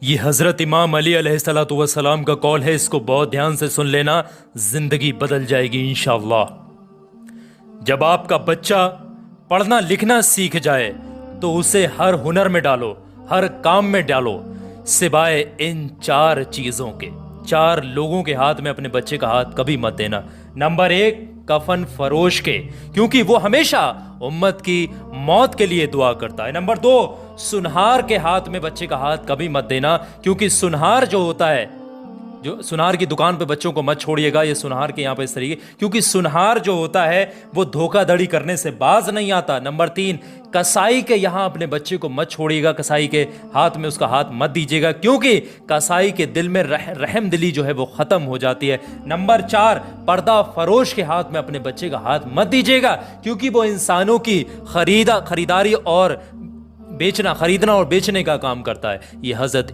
یہ حضرت امام علی علیہ الصلوۃ والسلام کا قول ہے، اس کو بہت دھیان سے سن لینا، زندگی بدل جائے گی انشاءاللہ۔ جب آپ کا بچہ پڑھنا لکھنا سیکھ جائے تو اسے ہر ہنر میں ڈالو، ہر کام میں ڈالو، سوائے ان 4 چیزوں کے۔ 4 لوگوں کے ہاتھ میں اپنے بچے کا ہاتھ کبھی مت دینا۔ نمبر 1، کفن فروش کے، کیونکہ وہ ہمیشہ امت کی موت کے لیے دعا کرتا ہے۔ نمبر 2، سنہار کے ہاتھ میں بچے کا ہاتھ کبھی مت دینا، کیونکہ سنہار جو ہوتا ہے، جو سنہار کی دکان پہ بچوں کو مت چھوڑیے گا، یہ سنہار کے یہاں پہ اس طریقے، کیونکہ سنہار جو ہوتا ہے وہ دھوکہ دھڑی کرنے سے باز نہیں آتا۔ نمبر 3، کسائی کے یہاں اپنے بچے کو مت چھوڑیے گا، کسائی کے ہاتھ میں اس کا ہاتھ مت دیجیے گا، کیونکہ کسائی کے دل میں رحم دلی جو ہے وہ ختم ہو جاتی ہے۔ نمبر 4، پردہ فروش کے ہاتھ میں اپنے بچے کا ہاتھ مت دیجیے گا، کیونکہ وہ انسانوں کی خریداری اور خریدنا اور بیچنے کا کام کرتا ہے۔ یہ حضرت